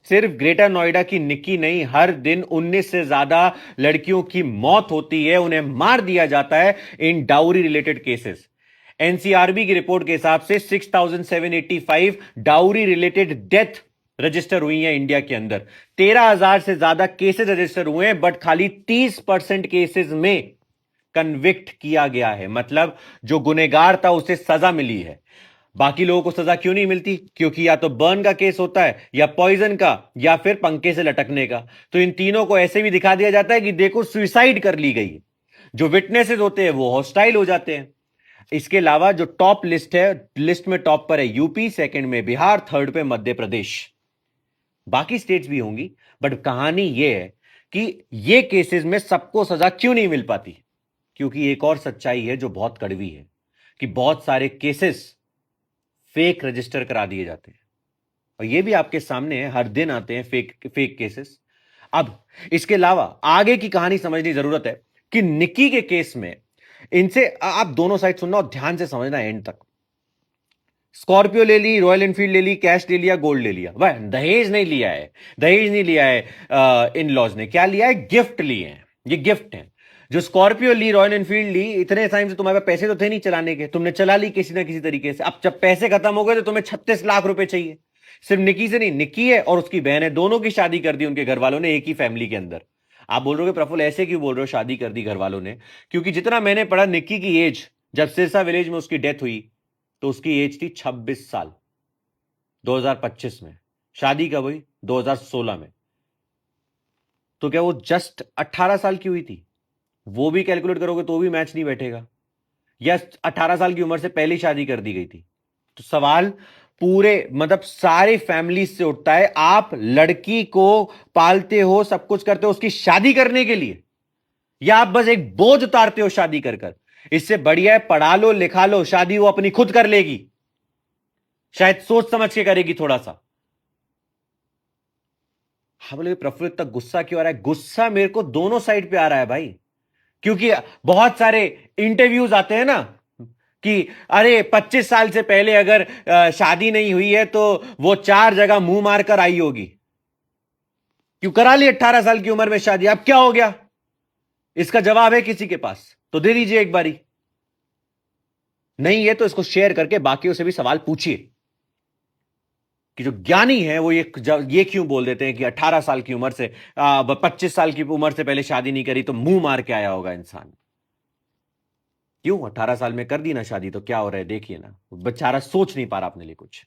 सिर्फ ग्रेटर नोएडा की निक्की नहीं, हर दिन 19 से ज्यादा लड़कियों की मौत होती है, उन्हें मार दिया जाता है इन डाउरी रिलेटेड केसेस। एनसीआरबी की रिपोर्ट के हिसाब से 6,785 डाउरी रिलेटेड डेथ रजिस्टर हुई है इंडिया के अंदर। 13,000 से ज्यादा केसेस रजिस्टर हुए हैं, बट खाली 30% केसेस में कन्विक्ट किया गया है। मतलब जो गुनेगार था उसे सजा मिली है। बाकी लोगों को सजा क्यों नहीं मिलती? क्योंकि या तो बर्न का केस होता है, या पॉइजन का, या फिर पंखे से लटकने का। तो इन तीनों को ऐसे भी दिखा दिया जाता है कि देखो सुसाइड कर ली गई। जो विटनेसेस होते हैं वो हॉस्टाइल हो जाते हैं। इसके अलावा जो टॉप लिस्ट है, लिस्ट में टॉप पर है यूपी, सेकंड में बिहार, थर्ड पे मध्य प्रदेश। बाकी स्टेट्स भी होंगी, बट कहानी यह है कि ये केसेस में सबको सजा क्यों नहीं मिल पाती। क्योंकि एक और सच्चाई है जो बहुत कड़वी है, कि बहुत सारे केसेस फेक रजिस्टर करा दिए जाते हैं। और ये भी आपके सामने है, हर दिन आते हैं फेक फेक केसेस। अब इसके अलावा आगे की कहानी समझने की जरूरत है कि निक्की के केस में इनसे आप दोनों साइड सुनना और ध्यान से समझना एंड तक। स्कॉर्पियो ले ली, रॉयल एनफील्ड ले ली, कैश ले लिया, गोल्ड ले लिया, वह दहेज नहीं लिया है। दहेज नहीं लिया है। इन लॉज ने क्या लिया है? गिफ्ट लिए हैं। ये गिफ्ट है। जो स्कॉर्पियो ली, रॉयल एनफील्ड ली, इतने टाइम से तुम्हारे पास पैसे तो थे नहीं चलाने के, तुमने चला ली किसी ना किसी तरीके से। अब जब पैसे खत्म हो गए तो तुम्हें 36 लाख रुपए चाहिए। सिर्फ निक्की से नहीं, निक्की है और उसकी बहन है, दोनों की शादी कर दी उनके घर वालों ने एक ही फैमिली के अंदर। आप बोल रहे हो प्रफुल्ल ऐसे क्यों बोल रहे हो, शादी कर दी घर वालों ने? क्योंकि जितना मैंने पढ़ा, निक्की की एज जब सिरसा विलेज में उसकी डेथ हुई तो उसकी एज थी 26 साल, 2025 में। शादी कब हुई? 2016 में। तो क्या वो जस्ट 18 साल की हुई थी? वो भी कैलकुलेट करोगे तो भी मैच नहीं बैठेगा। या 18 साल की उम्र से पहले शादी कर दी गई थी? तो सवाल पूरे मतलब सारे फैमिली से उठता है, आप लड़की को पालते हो, सब कुछ करते हो उसकी शादी करने के लिए, या आप बस एक बोझ उतारते हो शादी कर कर? इससे बढ़िया है पढ़ा लो, लिखा लो, शादी वो अपनी खुद कर लेगी, शायद सोच समझ के करेगी थोड़ा सा। हाँ बोले प्रफुल्ल इतना गुस्सा क्यों आ रहा है? गुस्सा मेरे को दोनों साइड पे आ रहा है भाई। क्योंकि बहुत सारे इंटरव्यूज आते हैं ना कि अरे 25 साल से पहले अगर शादी नहीं हुई है तो वो 4 जगह मुंह मारकर आई होगी। क्यों करा ली 18 साल की उम्र में शादी? अब क्या हो गया? इसका जवाब है किसी के पास तो दे दीजिए एक बारी। नहीं है तो इसको शेयर करके बाकियों से भी सवाल पूछिए कि जो ज्ञानी है वो ये क्यों बोल देते हैं कि 18 साल की उम्र से 25 साल की उम्र से पहले शादी नहीं करी तो मुंह मार के आया होगा इंसान। क्यों 18 साल में कर दी ना शादी तो क्या हो रहा है? देखिए ना, बेचारा सोच नहीं पा रहा अपने लिए कुछ।